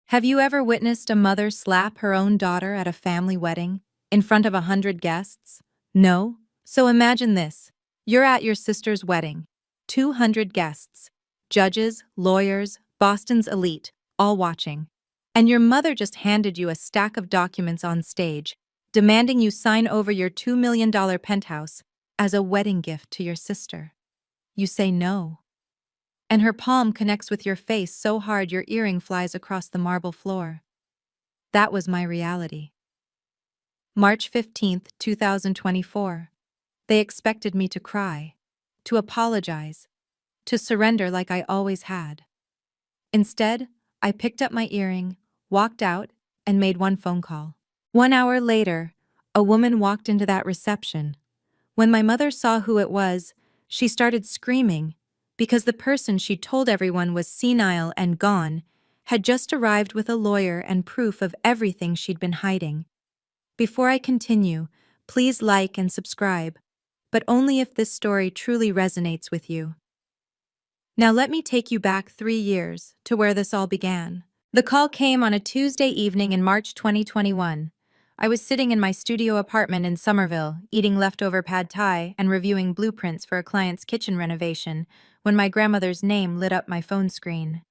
Have you ever witnessed a mother slap her own daughter at a family wedding in front of 100 guests? No? So imagine this. You're at your sister's wedding. 200 guests. Judges, lawyers, Boston's elite, all watching. And your mother just handed you a stack of documents on stage, demanding you sign over your $2 million penthouse as a wedding gift to your sister. You say no. And her palm connects with your face so hard your earring flies across the marble floor. That was my reality. March 15th, 2024. They expected me to cry, to apologize, to surrender like I always had. Instead, I picked up my earring, walked out, and made one phone call. 1 hour later, a woman walked into that reception. When my mother saw who it was, she started screaming because the person she told everyone was senile and gone had just arrived with a lawyer and proof of everything she'd been hiding. Before I continue, please like and subscribe, but only if this story truly resonates with you. Now let me take you back 3 years to where this all began. The call came on a Tuesday evening in March 2021. I was sitting in my studio apartment in Somerville, eating leftover pad thai and reviewing blueprints for a client's kitchen renovation, when my grandmother's name lit up my phone screen.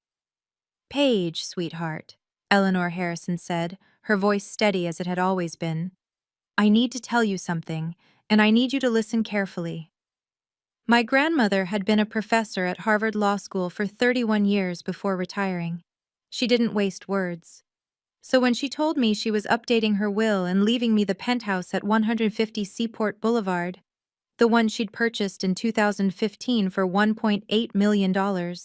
"Paige, sweetheart," Eleanor Harrison said, her voice steady as it had always been. "I need to tell you something, and I need you to listen carefully." My grandmother had been a professor at Harvard Law School for 31 years before retiring. She didn't waste words. So when she told me she was updating her will and leaving me the penthouse at 150 Seaport Boulevard, the one she'd purchased in 2015 for $1.8 million,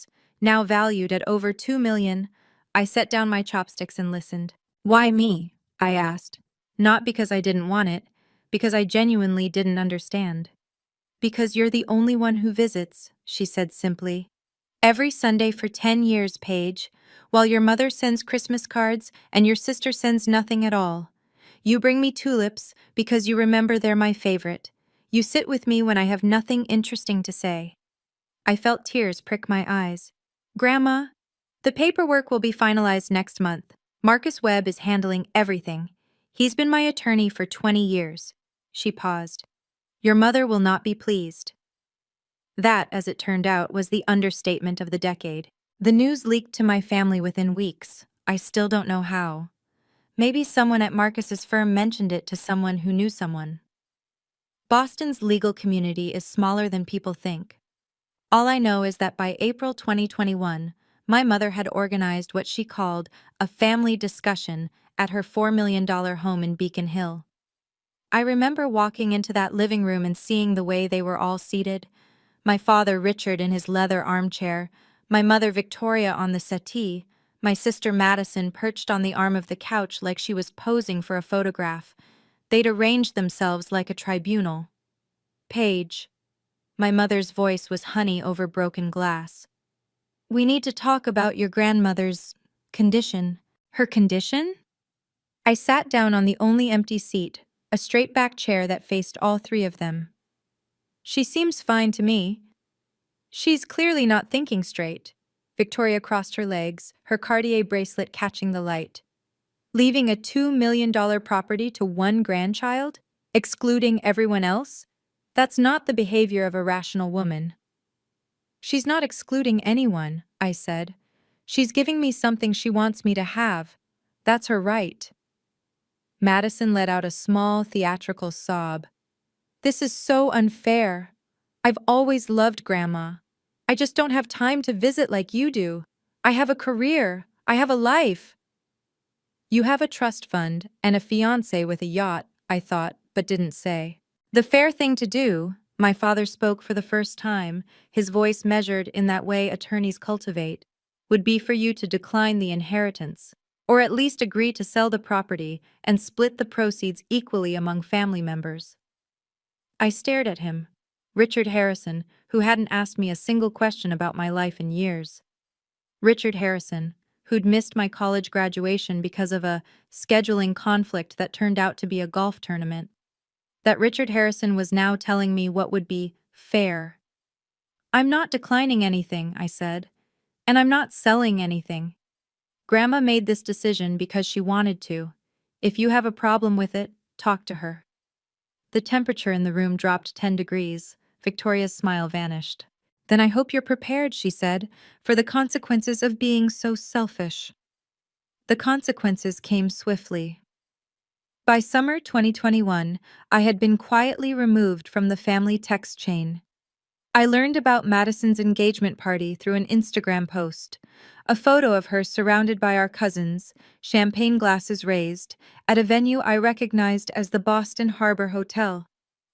now valued at over $2 million, I set down my chopsticks and listened. "Why me?" I asked. Not because I didn't want it, because I genuinely didn't understand. "Because you're the only one who visits," she said simply. "Every Sunday for 10 years, Paige, while your mother sends Christmas cards and your sister sends nothing at all. You bring me tulips because you remember they're my favorite. You sit with me when I have nothing interesting to say." I felt tears prick my eyes. "Grandma, the paperwork will be finalized next month. Marcus Webb is handling everything. He's been my attorney for 20 years. She paused. "Your mother will not be pleased." That, as it turned out, was the understatement of the decade. The news leaked to my family within weeks. I still don't know how. Maybe someone at Marcus's firm mentioned it to someone who knew someone. Boston's legal community is smaller than people think. All I know is that by April 2021, my mother had organized what she called a family discussion at her $4 million home in Beacon Hill. I remember walking into that living room and seeing the way they were all seated. My father Richard in his leather armchair, my mother Victoria on the settee, my sister Madison perched on the arm of the couch like she was posing for a photograph. They'd arranged themselves like a tribunal. "Paige." My mother's voice was honey over broken glass. "We need to talk about your grandmother's condition." "Her condition?" I sat down on the only empty seat, a straight-back chair that faced all three of them. "She seems fine to me." "She's clearly not thinking straight." Victoria crossed her legs, her Cartier bracelet catching the light. "Leaving a $2 million property to one grandchild? Excluding everyone else? That's not the behavior of a rational woman." "She's not excluding anyone," I said. "She's giving me something she wants me to have. That's her right." Madison let out a small, theatrical sob. "This is so unfair. I've always loved Grandma. I just don't have time to visit like you do. I have a career. I have a life." "You have a trust fund and a fiancé with a yacht," I thought, but didn't say. "The fair thing to do," my father spoke for the first time, his voice measured in that way attorneys cultivate, "would be for you to decline the inheritance, or at least agree to sell the property and split the proceeds equally among family members." I stared at him, Richard Harrison, who hadn't asked me a single question about my life in years. Richard Harrison, who'd missed my college graduation because of a scheduling conflict that turned out to be a golf tournament. That Richard Harrison was now telling me what would be fair. "I'm not declining anything," I said. "And I'm not selling anything." Grandma made this decision because she wanted to. If you have a problem with it, talk to her. The temperature in the room dropped 10 degrees. Victoria's smile vanished. Then I hope you're prepared, she said, for the consequences of being so selfish. The consequences came swiftly. By summer 2021, I had been quietly removed from the family text chain. I learned about Madison's engagement party through an Instagram post, a photo of her surrounded by our cousins, champagne glasses raised, at a venue I recognized as the Boston Harbor Hotel.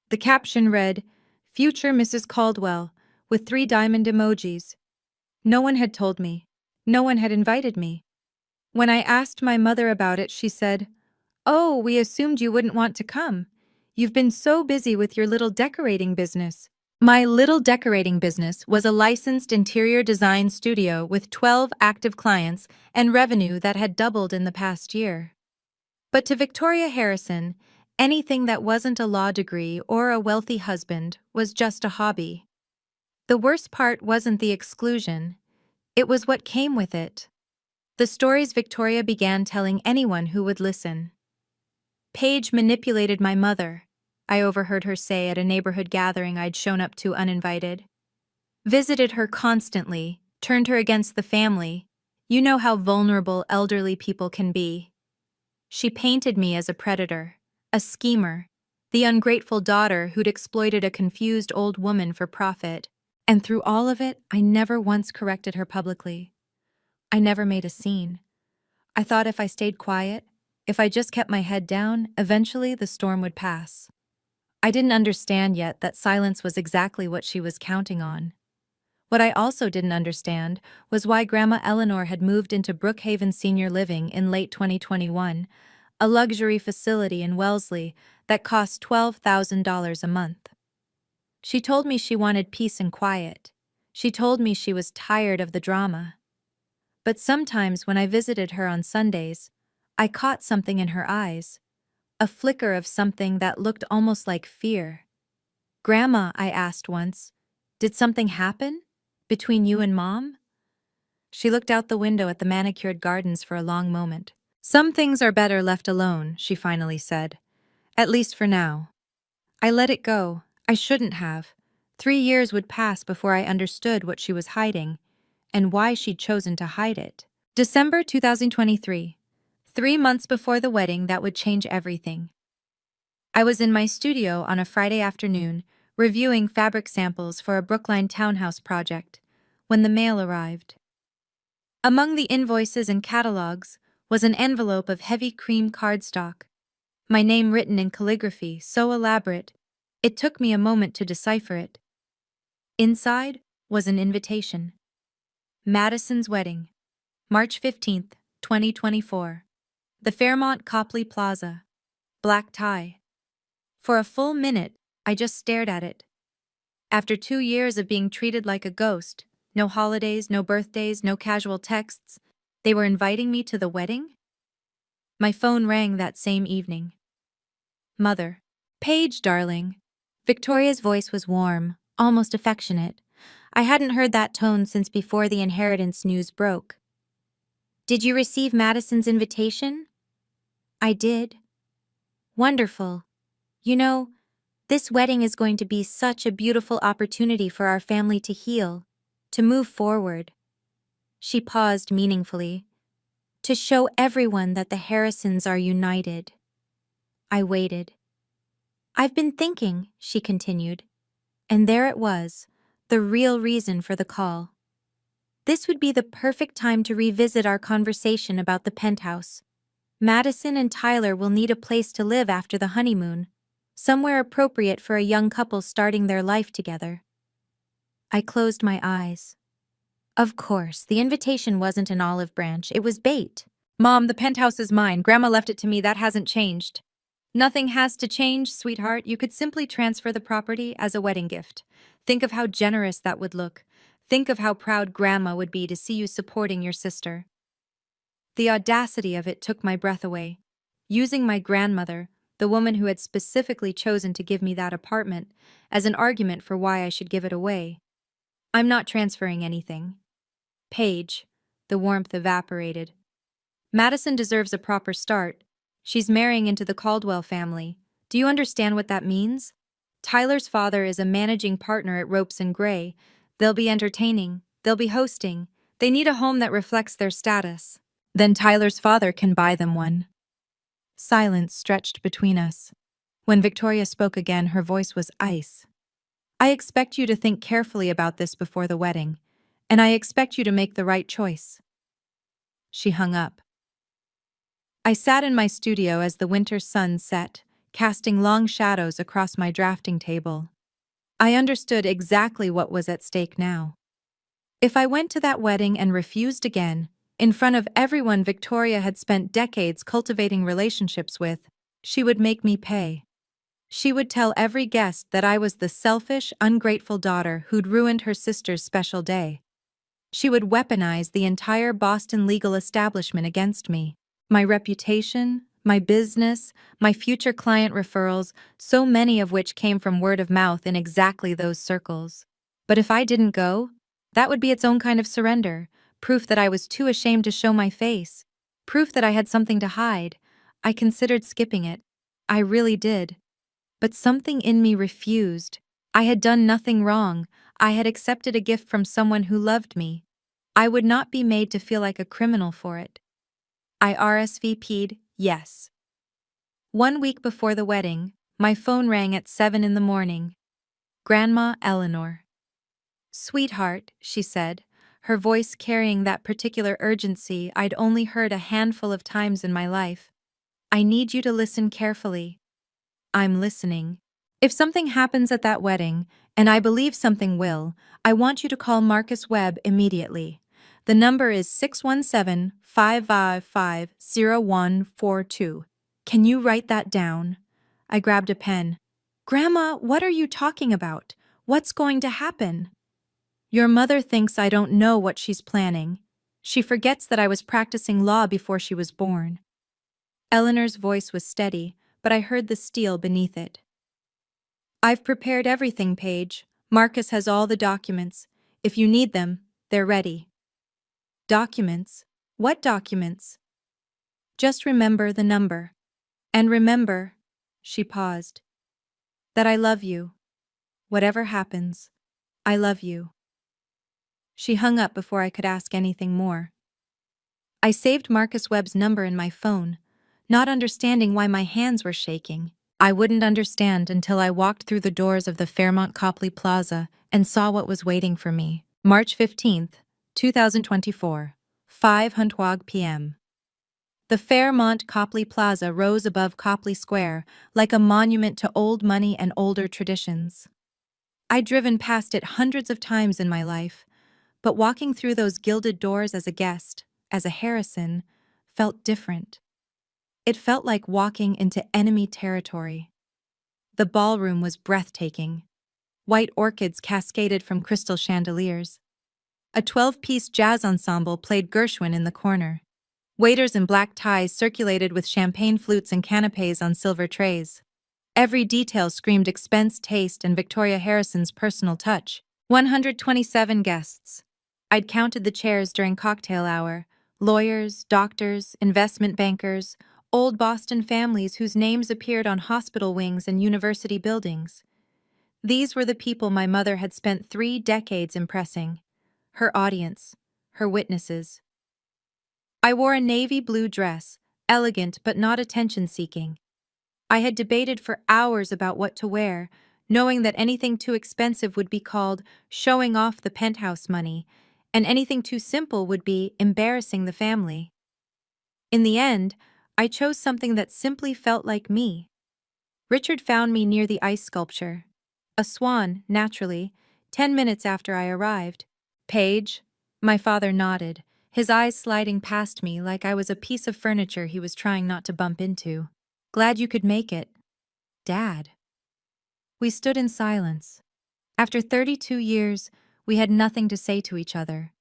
The caption read, "Future Mrs. Caldwell," with 3 diamond emojis. No one had told me. No one had invited me. When I asked my mother about it, she said, "Oh, we assumed you wouldn't want to come. You've been so busy with your little decorating business." My little decorating business was a licensed interior design studio with 12 active clients and revenue that had doubled in the past year. But to Victoria Harrison, anything that wasn't a law degree or a wealthy husband was just a hobby. The worst part wasn't the exclusion, it was what came with it. The stories Victoria began telling anyone who would listen. Paige manipulated my mother, I overheard her say at a neighborhood gathering I'd shown up to uninvited. Visited her constantly, turned her against the family. You know how vulnerable elderly people can be. She painted me as a predator, a schemer, the ungrateful daughter who'd exploited a confused old woman for profit. And through all of it, I never once corrected her publicly. I never made a scene. I thought if I stayed quiet, if I just kept my head down, eventually the storm would pass. I didn't understand yet that silence was exactly what she was counting on. What I also didn't understand was why Grandma Eleanor had moved into Brookhaven Senior Living in late 2021, a luxury facility in Wellesley that cost $12,000 a month. She told me she wanted peace and quiet. She told me she was tired of the drama. But sometimes when I visited her on Sundays, I caught something in her eyes, a flicker of something that looked almost like fear. "Grandma," I asked once, "did something happen? Between you and Mom?" She looked out the window at the manicured gardens for a long moment. "Some things are better left alone," she finally said. "At least for now." I let it go. I shouldn't have. 3 years would pass before I understood what she was hiding, and why she'd chosen to hide it. December 2023. 3 months before the wedding that would change everything. I was in my studio on a Friday afternoon, reviewing fabric samples for a Brookline townhouse project, when the mail arrived. Among the invoices and catalogs was an envelope of heavy cream cardstock, my name written in calligraphy so elaborate, it took me a moment to decipher it. Inside was an invitation. Madison's wedding, March 15th, 2024. The Fairmont Copley Plaza. Black tie. For a full minute, I just stared at it. After 2 years of being treated like a ghost, no holidays, no birthdays, no casual texts, they were inviting me to the wedding? My phone rang that same evening. "Mother." "Paige, darling." Victoria's voice was warm, almost affectionate. I hadn't heard that tone since before the inheritance news broke. "Did you receive Madison's invitation?" "I did." "Wonderful. You know, this wedding is going to be such a beautiful opportunity for our family to heal, to move forward." She paused meaningfully. "To show everyone that the Harrisons are united." I waited. "I've been thinking," she continued, and there it was, the real reason for the call. This would be the perfect time to revisit our conversation about the penthouse. Madison and Tyler will need a place to live after the honeymoon, somewhere appropriate for a young couple starting their life together. I closed my eyes. Of course, the invitation wasn't an olive branch, it was bait. "Mom, the penthouse is mine. Grandma left it to me, that hasn't changed." "Nothing has to change, sweetheart. You could simply transfer the property as a wedding gift. Think of how generous that would look. Think of how proud Grandma would be to see you supporting your sister." The audacity of it took my breath away. Using my grandmother, the woman who had specifically chosen to give me that apartment, as an argument for why I should give it away. "I'm not transferring anything." "Paige." The warmth evaporated. Madison deserves a proper start. She's marrying into the Caldwell family. Do you understand what that means? Tyler's father is a managing partner at Ropes and Gray. They'll be entertaining. They'll be hosting. They need a home that reflects their status. Then Tyler's father can buy them one. Silence stretched between us. When Victoria spoke again, her voice was ice. I expect you to think carefully about this before the wedding, and I expect you to make the right choice. She hung up. I sat in my studio as the winter sun set, casting long shadows across my drafting table. I understood exactly what was at stake now. If I went to that wedding and refused again, in front of everyone Victoria had spent decades cultivating relationships with, she would make me pay. She would tell every guest that I was the selfish, ungrateful daughter who'd ruined her sister's special day. She would weaponize the entire Boston legal establishment against me. My reputation, my business, my future client referrals, so many of which came from word of mouth in exactly those circles. But if I didn't go, that would be its own kind of surrender, proof that I was too ashamed to show my face, proof that I had something to hide. I considered skipping it. I really did. But something in me refused. I had done nothing wrong. I had accepted a gift from someone who loved me. I would not be made to feel like a criminal for it. I RSVP'd yes. 1 week before the wedding, my phone rang at 7 in the morning. Grandma Eleanor. Sweetheart, she said, her voice carrying that particular urgency I'd only heard a handful of times in my life. I need you to listen carefully. I'm listening. If something happens at that wedding, and I believe something will, I want you to call Marcus Webb immediately. The number is 617-555-0142. Can you write that down? I grabbed a pen. Grandma, what are you talking about? What's going to happen? Your mother thinks I don't know what she's planning. She forgets that I was practicing law before she was born. Eleanor's voice was steady, but I heard the steel beneath it. I've prepared everything, Paige. Marcus has all the documents. If you need them, they're ready. Documents? What documents? Just remember the number. And remember, she paused, that I love you. Whatever happens, I love you. She hung up before I could ask anything more. I saved Marcus Webb's number in my phone, not understanding why my hands were shaking. I wouldn't understand until I walked through the doors of the Fairmont Copley Plaza and saw what was waiting for me. March 15th, 2024, 5:00 p.m. The Fairmont Copley Plaza rose above Copley Square like a monument to old money and older traditions. I'd driven past it hundreds of times in my life, but walking through those gilded doors as a guest, as a Harrison, felt different. It felt like walking into enemy territory. The ballroom was breathtaking. White orchids cascaded from crystal chandeliers. A 12-piece jazz ensemble played Gershwin in the corner. Waiters in black ties circulated with champagne flutes and canapes on silver trays. Every detail screamed expense, taste, and Victoria Harrison's personal touch. 127 guests. I'd counted the chairs during cocktail hour. Lawyers, doctors, investment bankers, old Boston families whose names appeared on hospital wings and university buildings. These were the people my mother had spent 3 decades impressing. Her audience, her witnesses. I wore a navy blue dress, elegant but not attention-seeking. I had debated for hours about what to wear, knowing that anything too expensive would be called showing off the penthouse money, and anything too simple would be embarrassing the family. In the end, I chose something that simply felt like me. Richard found me near the ice sculpture. A swan, naturally, 10 minutes after I arrived. Paige? My father nodded, his eyes sliding past me like I was a piece of furniture he was trying not to bump into. Glad you could make it. Dad. We stood in silence. After 32 years, we had nothing to say to each other.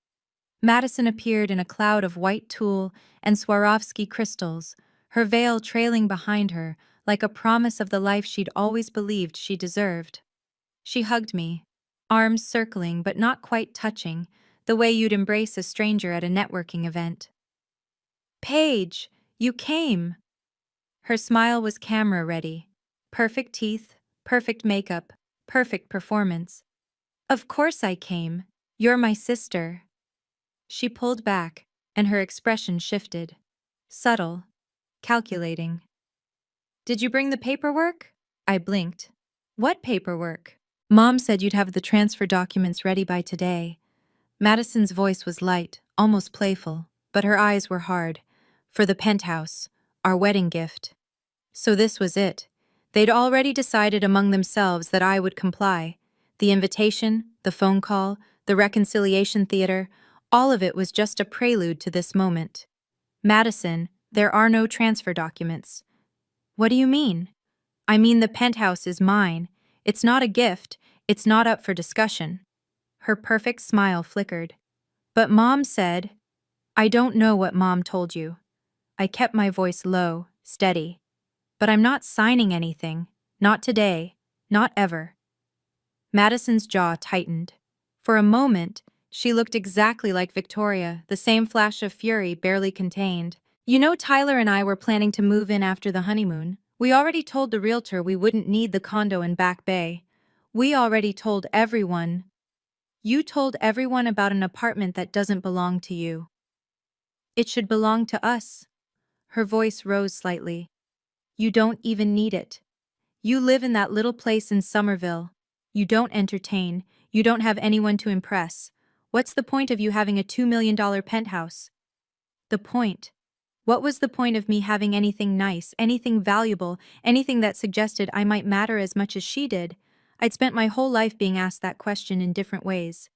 Madison appeared in a cloud of white tulle and Swarovski crystals, her veil trailing behind her like a promise of the life she'd always believed she deserved. She hugged me, arms circling but not quite touching, the way you'd embrace a stranger at a networking event. Paige, you came. Her smile was camera ready. Perfect teeth, perfect makeup, perfect performance. Of course I came. You're my sister. She pulled back, and her expression shifted. Subtle, calculating. Did you bring the paperwork? I blinked. What paperwork? Mom said you'd have the transfer documents ready by today. Madison's voice was light, almost playful, but her eyes were hard. For the penthouse, our wedding gift. So this was it. They'd already decided among themselves that I would comply. The invitation, the phone call, the reconciliation theater, all of it was just a prelude to this moment. Madison, there are no transfer documents. What do you mean? I mean the penthouse is mine. It's not a gift. It's not up for discussion. Her perfect smile flickered. But Mom said, I don't know what Mom told you. I kept my voice low, steady. But I'm not signing anything. Not today. Not ever. Madison's jaw tightened. For a moment, she looked exactly like Victoria, the same flash of fury barely contained. You know, Tyler and I were planning to move in after the honeymoon. We already told the realtor we wouldn't need the condo in Back Bay. We already told everyone. You told everyone about an apartment that doesn't belong to you. It should belong to us. Her voice rose slightly. You don't even need it. You live in that little place in Somerville. You don't entertain. You don't have anyone to impress. What's the point of you having a $2 million penthouse? The point. What was the point of me having anything nice, anything valuable, anything that suggested I might matter as much as she did? I'd spent my whole life being asked that question in different ways.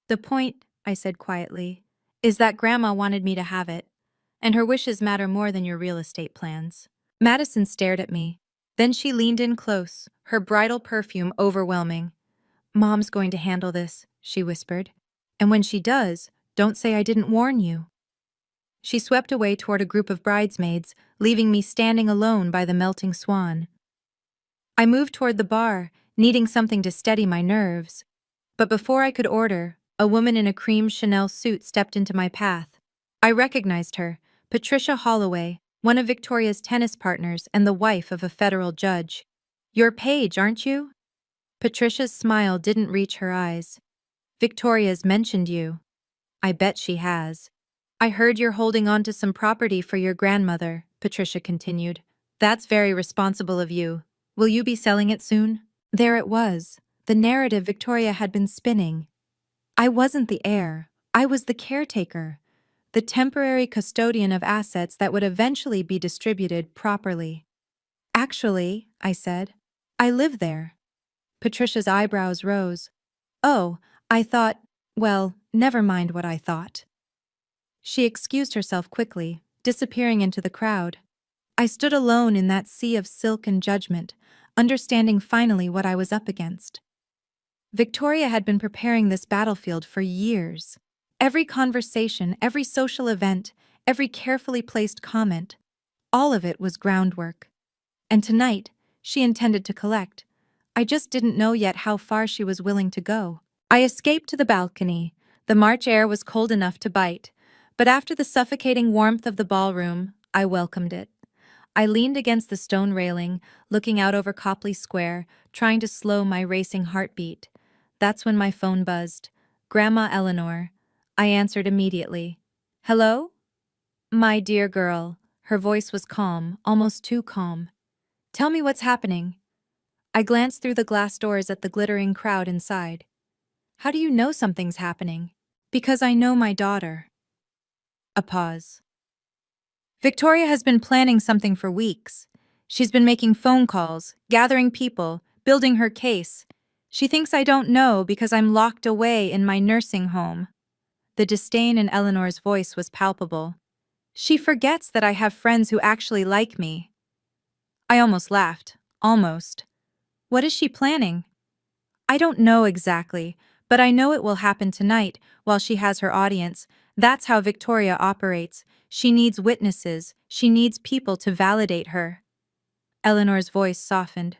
The point, I said quietly, is that Grandma wanted me to have it, and her wishes matter more than your real estate plans. Madison stared at me. Then she leaned in close, her bridal perfume overwhelming. Mom's going to handle this, she whispered. And when she does, don't say I didn't warn you. She swept away toward a group of bridesmaids, leaving me standing alone by the melting swan. I moved toward the bar, needing something to steady my nerves. But before I could order, a woman in a cream Chanel suit stepped into my path. I recognized her, Patricia Holloway, one of Victoria's tennis partners and the wife of a federal judge. You're Paige, aren't you? Patricia's smile didn't reach her eyes. Victoria's mentioned you. I bet she has. I heard you're holding on to some property for your grandmother, Patricia continued. That's very responsible of you. Will you be selling it soon? There it was, the narrative Victoria had been spinning. I wasn't the heir. I was the caretaker, the temporary custodian of assets that would eventually be distributed properly. Actually, I said, I live there. Patricia's eyebrows rose. Oh, I thought, well, never mind what I thought. She excused herself quickly, disappearing into the crowd. I stood alone in that sea of silk and judgment, understanding finally what I was up against. Victoria had been preparing this battlefield for years. Every conversation, every social event, every carefully placed comment, all of it was groundwork. And tonight, she intended to collect. I just didn't know yet how far she was willing to go. I escaped to the balcony. The March air was cold enough to bite, but after the suffocating warmth of the ballroom, I welcomed it. I leaned against the stone railing, looking out over Copley Square, trying to slow my racing heartbeat. That's when my phone buzzed. Grandma Eleanor. I answered immediately. Hello? My dear girl. Her voice was calm, almost too calm. Tell me what's happening. I glanced through the glass doors at the glittering crowd inside. How do you know something's happening? Because I know my daughter. A pause. Victoria has been planning something for weeks. She's been making phone calls, gathering people, building her case. She thinks I don't know because I'm locked away in my nursing home. The disdain in Eleanor's voice was palpable. She forgets that I have friends who actually like me. I almost laughed. Almost. What is she planning? I don't know exactly, but I know it will happen tonight while she has her audience. That's how Victoria operates. She needs witnesses. She needs people to validate her. Eleanor's voice softened.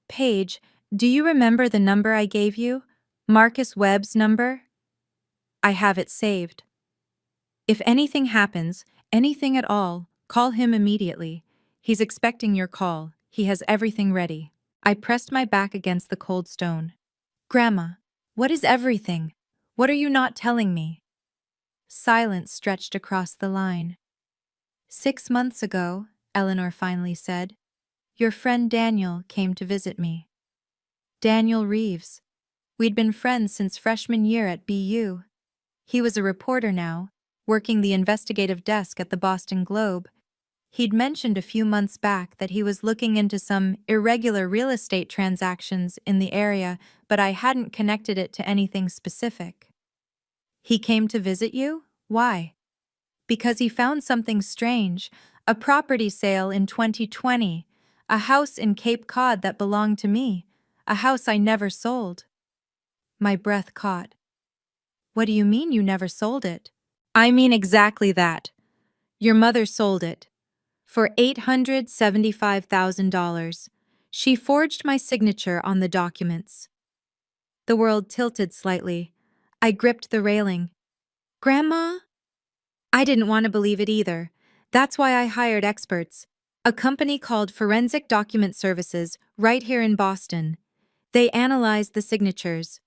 Paige, do you remember the number I gave you? Marcus Webb's number? I have it saved. If anything happens, Anything at all, call him immediately. He's expecting your call. He has everything ready. I pressed my back against the cold stone. Grandma, what is everything? What are you not telling me? Silence stretched across the line. 6 months ago, Eleanor finally said, your friend Daniel came to visit me. Daniel Reeves. We'd been friends since freshman year at BU. He was a reporter now, working the investigative desk at the Boston Globe. He'd mentioned a few months back that he was looking into some irregular real estate transactions in the area, but I hadn't connected it to anything specific. He came to visit you? Why? Because he found something strange, a property sale in 2020, a house in Cape Cod that belonged to me, a house I never sold. My breath caught. What do you mean you never sold it? I mean exactly that. Your mother sold it. For $875,000. She forged my signature on the documents. The world tilted slightly. I gripped the railing. Grandma? I didn't want to believe it either. That's why I hired experts. A company called Forensic Document Services, right here in Boston. They analyzed the signatures.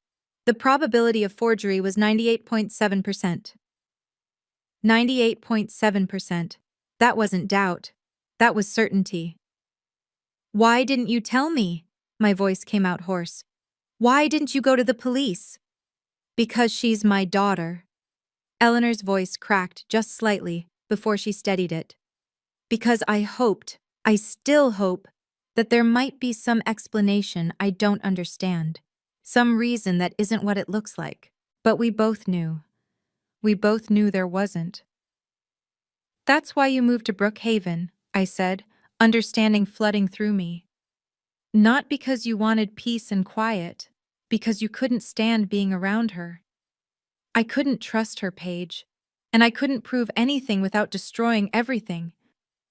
The probability of forgery was 98.7%. 98.7%. That wasn't doubt. That was certainty. Why didn't you tell me? My voice came out hoarse. Why didn't you go to the police? Because she's my daughter. Eleanor's voice cracked just slightly before she steadied it. Because I still hope, that there might be some explanation I don't understand. Some reason that isn't what it looks like. But we both knew. We both knew there wasn't. That's why you moved to Brookhaven, I said, understanding flooding through me. Not because you wanted peace and quiet, because you couldn't stand being around her. I couldn't trust her, Paige, and I couldn't prove anything without destroying everything.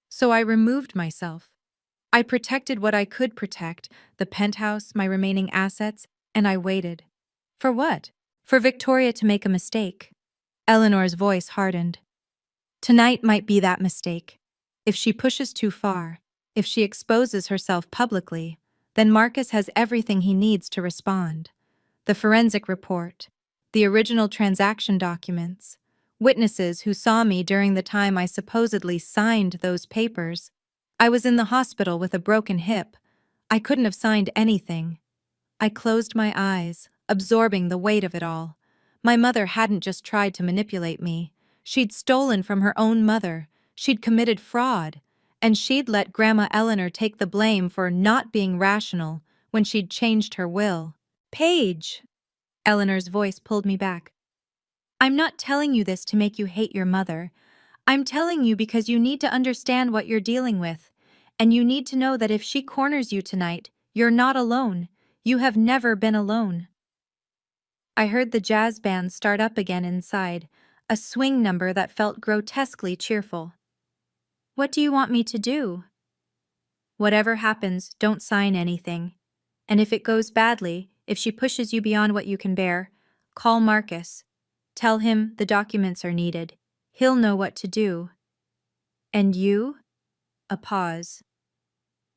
So I removed myself. I protected what I could protect, the penthouse, my remaining assets, and I waited. For what? For Victoria to make a mistake. Eleanor's voice hardened. Tonight might be that mistake. If she pushes too far, if she exposes herself publicly, then Marcus has everything he needs to respond. The forensic report, the original transaction documents, witnesses who saw me during the time I supposedly signed those papers. I was in the hospital with a broken hip. I couldn't have signed anything. I closed my eyes, absorbing the weight of it all. My mother hadn't just tried to manipulate me. She'd stolen from her own mother. She'd committed fraud. And she'd let Grandma Eleanor take the blame for not being rational when she'd changed her will. Paige! Eleanor's voice pulled me back. I'm not telling you this to make you hate your mother. I'm telling you because you need to understand what you're dealing with. And you need to know that if she corners you tonight, you're not alone. You have never been alone. I heard the jazz band start up again inside, a swing number that felt grotesquely cheerful. What do you want me to do? Whatever happens, don't sign anything. And if it goes badly, if she pushes you beyond what you can bear, call Marcus. Tell him the documents are needed. He'll know what to do. And you? A pause.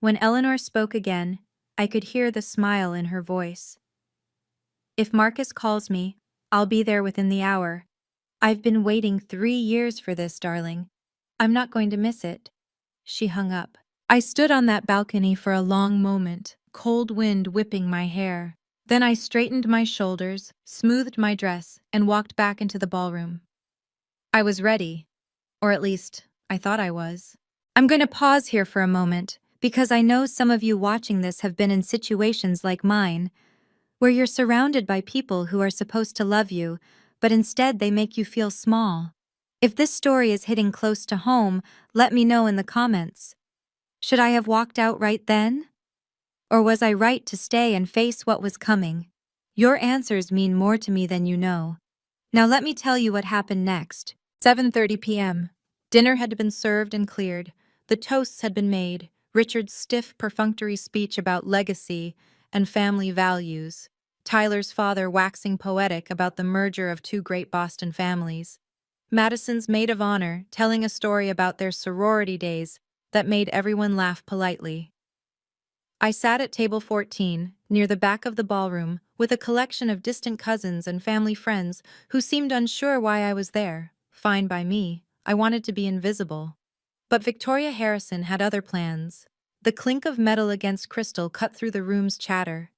When Eleanor spoke again, I could hear the smile in her voice. If Marcus calls me, I'll be there within the hour. I've been waiting 3 years for this, darling. I'm not going to miss it. She hung up. I stood on that balcony for a long moment, cold wind whipping my hair. Then I straightened my shoulders, smoothed my dress, and walked back into the ballroom. I was ready. Or at least, I thought I was. I'm going to pause here for a moment, because I know some of you watching this have been in situations like mine, where you're surrounded by people who are supposed to love you, but instead they make you feel small. If this story is hitting close to home, let me know in the comments. Should I have walked out right then? Or was I right to stay and face what was coming? Your answers mean more to me than you know. Now let me tell you what happened next. 7:30 p.m. Dinner had been served and cleared. The toasts had been made. Richard's stiff, perfunctory speech about legacy and family values. Tyler's father waxing poetic about the merger of two great Boston families. Madison's maid of honor, telling a story about their sorority days that made everyone laugh politely. I sat at table 14, near the back of the ballroom, with a collection of distant cousins and family friends who seemed unsure why I was there. Fine by me, I wanted to be invisible. But Victoria Harrison had other plans. The clink of metal against crystal cut through the room's chatter.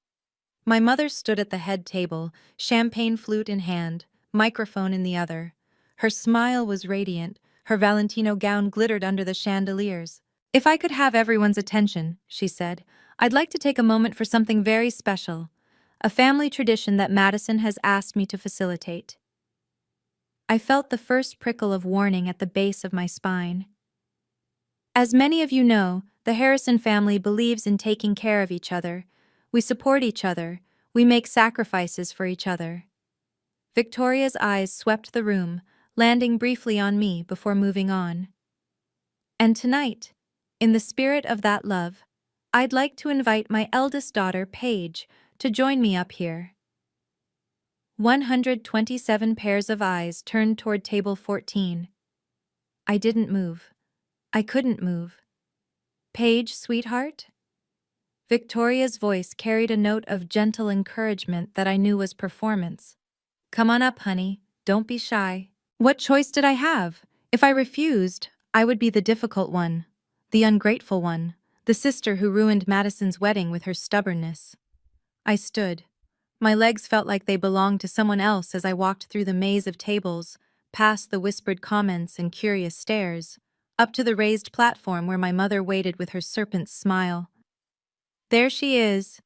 My mother stood at the head table, champagne flute in hand, microphone in the other. Her smile was radiant, her Valentino gown glittered under the chandeliers. "If I could have everyone's attention," she said, "I'd like to take a moment for something very special, a family tradition that Madison has asked me to facilitate." I felt the first prickle of warning at the base of my spine. As many of you know, the Harrison family believes in taking care of each other. We support each other. We make sacrifices for each other. Victoria's eyes swept the room, landing briefly on me before moving on. And tonight, in the spirit of that love, I'd like to invite my eldest daughter, Paige, to join me up here. 127 pairs of eyes turned toward table 14. I didn't move. I couldn't move. "Paige, sweetheart?" Victoria's voice carried a note of gentle encouragement that I knew was performance. "Come on up, honey. Don't be shy." What choice did I have? If I refused, I would be the difficult one, the ungrateful one, the sister who ruined Madison's wedding with her stubbornness. I stood. My legs felt like they belonged to someone else as I walked through the maze of tables, past the whispered comments and curious stares, up to the raised platform where my mother waited with her serpent's smile. "There she is."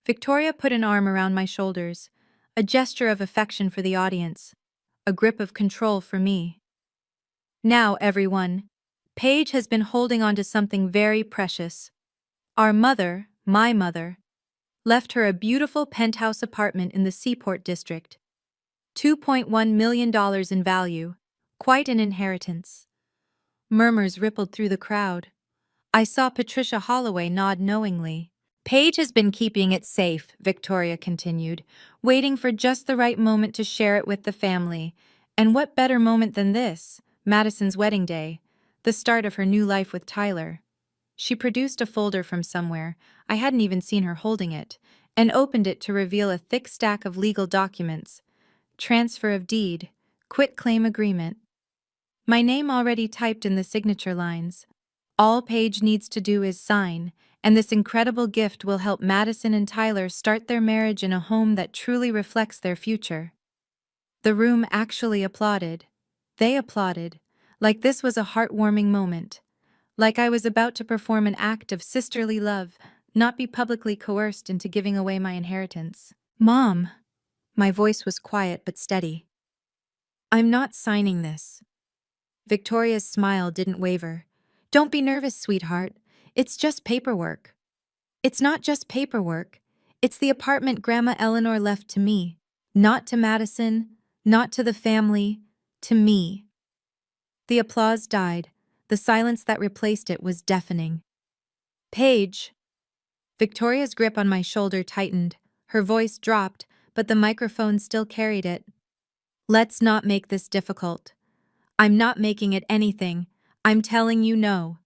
Victoria put an arm around my shoulders, a gesture of affection for the audience, a grip of control for me. "Now, everyone, Paige has been holding on to something very precious. Our mother, my mother, left her a beautiful penthouse apartment in the Seaport district. $2.1 million in value, quite an inheritance." Murmurs rippled through the crowd. I saw Patricia Holloway nod knowingly. "Paige has been keeping it safe," Victoria continued, "waiting for just the right moment to share it with the family. And what better moment than this, Madison's wedding day, the start of her new life with Tyler." She produced a folder from somewhere, I hadn't even seen her holding it, and opened it to reveal a thick stack of legal documents. Transfer of deed, quitclaim agreement. My name already typed in the signature lines. All Paige needs to do is sign, and this incredible gift will help Madison and Tyler start their marriage in a home that truly reflects their future. The room actually applauded. They applauded, like this was a heartwarming moment. Like I was about to perform an act of sisterly love, not be publicly coerced into giving away my inheritance. "Mom." My voice was quiet but steady. "I'm not signing this." Victoria's smile didn't waver. "Don't be nervous, sweetheart. It's just paperwork." "It's not just paperwork. It's the apartment Grandma Eleanor left to me. Not to Madison, not to the family, to me." The applause died. The silence that replaced it was deafening. "Paige." Victoria's grip on my shoulder tightened. Her voice dropped, but the microphone still carried it. "Let's not make this difficult. I'm not making it anything. I'm telling you no."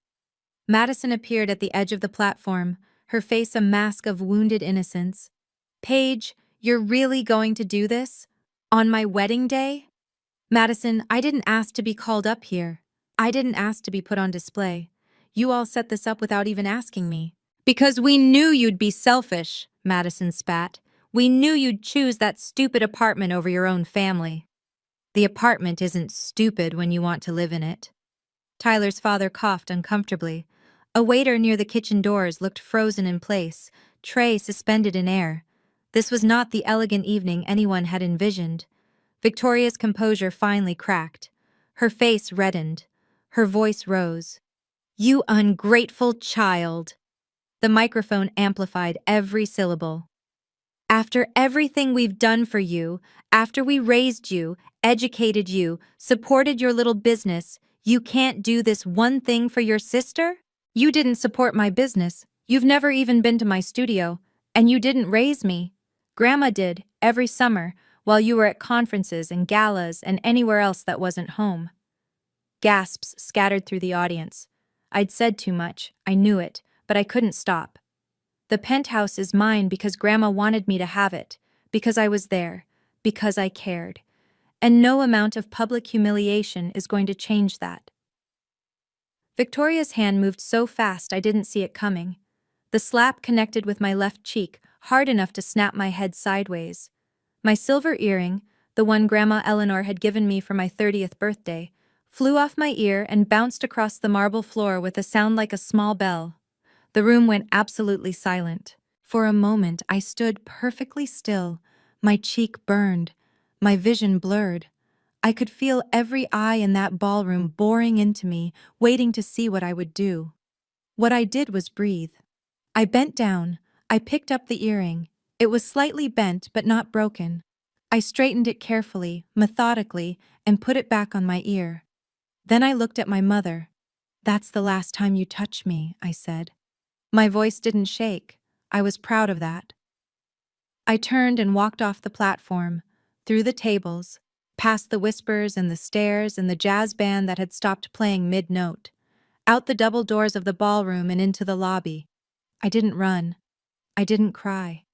Madison appeared at the edge of the platform, her face a mask of wounded innocence. "Paige, you're really going to do this? On my wedding day?" "Madison, I didn't ask to be called up here. I didn't ask to be put on display. You all set this up without even asking me." "Because we knew you'd be selfish," Madison spat. "We knew you'd choose that stupid apartment over your own family." "The apartment isn't stupid when you want to live in it." Tyler's father coughed uncomfortably. A waiter near the kitchen doors looked frozen in place, tray suspended in air. This was not the elegant evening anyone had envisioned. Victoria's composure finally cracked. Her face reddened. Her voice rose. "You ungrateful child." The microphone amplified every syllable. "After everything we've done for you, after we raised you, educated you, supported your little business, you can't do this one thing for your sister? You didn't support my business, you've never even been to my studio, and you didn't raise me. Grandma did, every summer, while you were at conferences and galas and anywhere else that wasn't home. Gasps scattered through the audience. I'd said too much, I knew it, but I couldn't stop. The penthouse is mine because Grandma wanted me to have it, because I was there, because I cared. And no amount of public humiliation is going to change that. Victoria's hand moved so fast I didn't see it coming. The slap connected with my left cheek, hard enough to snap my head sideways. My silver earring, the one Grandma Eleanor had given me for my 30th birthday, flew off my ear and bounced across the marble floor with a sound like a small bell. The room went absolutely silent. For a moment, I stood perfectly still. My cheek burned, my vision blurred. I could feel every eye in that ballroom boring into me, waiting to see what I would do. What I did was breathe. I bent down. I picked up the earring. It was slightly bent but not broken. I straightened it carefully, methodically, and put it back on my ear. Then I looked at my mother. "That's the last time you touch me," I said. My voice didn't shake. I was proud of that. I turned and walked off the platform, through the tables, past the whispers and the stares and the jazz band that had stopped playing mid-note, out the double doors of the ballroom and into the lobby. I didn't run. I didn't cry.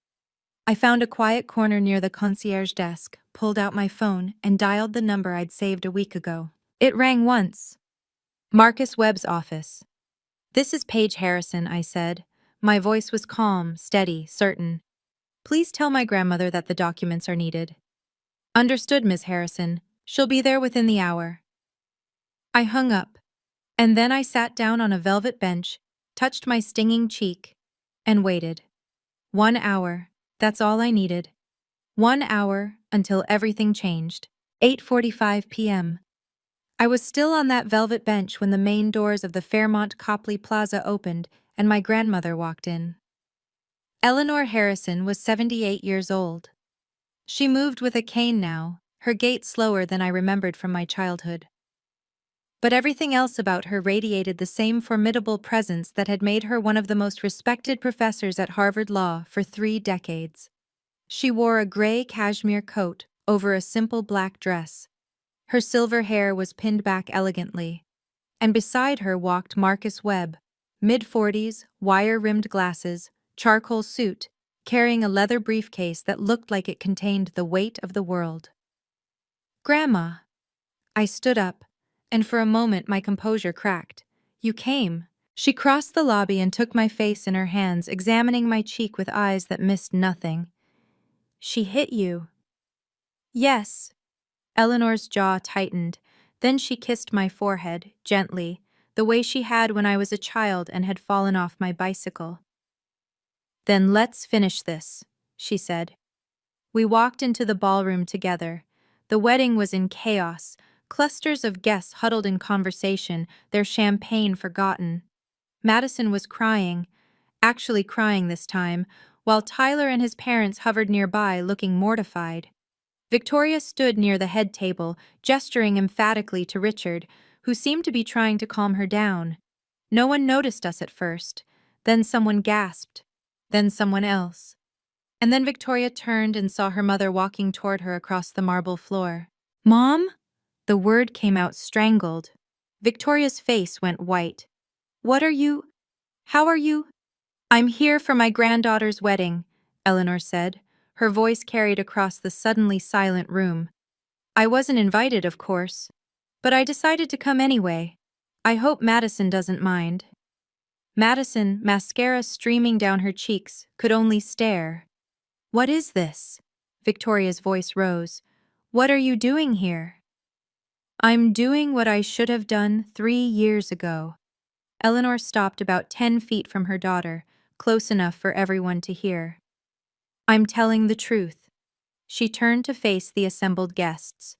I found a quiet corner near the concierge desk, pulled out my phone, and dialed the number I'd saved a week ago. It rang once. Marcus Webb's office. "This is Paige Harrison," I said. My voice was calm, steady, certain. "Please tell my grandmother that the documents are needed." "Understood, Miss Harrison. She'll be there within the hour." I hung up, and then I sat down on a velvet bench, touched my stinging cheek, and waited. 1 hour, that's all I needed. 1 hour until everything changed. 8:45 p.m. I was still on that velvet bench when the main doors of the Fairmont Copley Plaza opened and my grandmother walked in. Eleanor Harrison was 78 years old. She moved with a cane now, her gait slower than I remembered from my childhood. But everything else about her radiated the same formidable presence that had made her one of the most respected professors at Harvard Law for 3 decades. She wore a gray cashmere coat over a simple black dress. Her silver hair was pinned back elegantly, and beside her walked Marcus Webb, mid-40s, wire-rimmed glasses, charcoal suit, carrying a leather briefcase that looked like it contained the weight of the world. "Grandma." I stood up, and for a moment my composure cracked. "You came." She crossed the lobby and took my face in her hands, examining my cheek with eyes that missed nothing. "She hit you." "Yes." Eleanor's jaw tightened. Then she kissed my forehead, gently, the way she had when I was a child and had fallen off my bicycle. "Then let's finish this," she said. We walked into the ballroom together. The wedding was in chaos, clusters of guests huddled in conversation, their champagne forgotten. Madison was crying, actually crying this time, while Tyler and his parents hovered nearby, looking mortified. Victoria stood near the head table, gesturing emphatically to Richard, who seemed to be trying to calm her down. No one noticed us at first. Then someone gasped. Then someone else. And then Victoria turned and saw her mother walking toward her across the marble floor. "Mom?" The word came out strangled. Victoria's face went white. "What are you? How are you?" "I'm here for my granddaughter's wedding," Eleanor said. Her voice carried across the suddenly silent room. "I wasn't invited, of course, but I decided to come anyway. I hope Madison doesn't mind." Madison, mascara streaming down her cheeks, could only stare. "What is this?" Victoria's voice rose. "What are you doing here?" "I'm doing what I should have done 3 years ago." Eleanor stopped about 10 feet from her daughter, close enough for everyone to hear. "I'm telling the truth." She turned to face the assembled guests.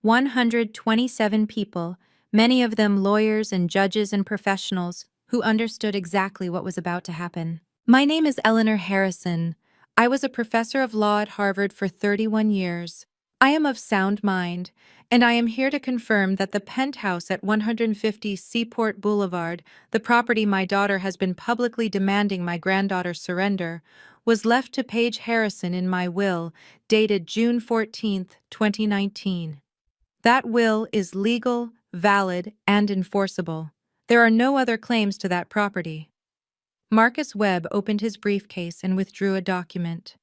127 people, many of them lawyers and judges and professionals, who understood exactly what was about to happen. "My name is Eleanor Harrison. I was a professor of law at Harvard for 31 years. I am of sound mind, and I am here to confirm that the penthouse at 150 Seaport Boulevard, the property my daughter has been publicly demanding my granddaughter surrender, was left to Paige Harrison in my will, dated June 14th, 2019. That will is legal, valid, and enforceable. There are no other claims to that property. Marcus Webb opened his briefcase and withdrew a document.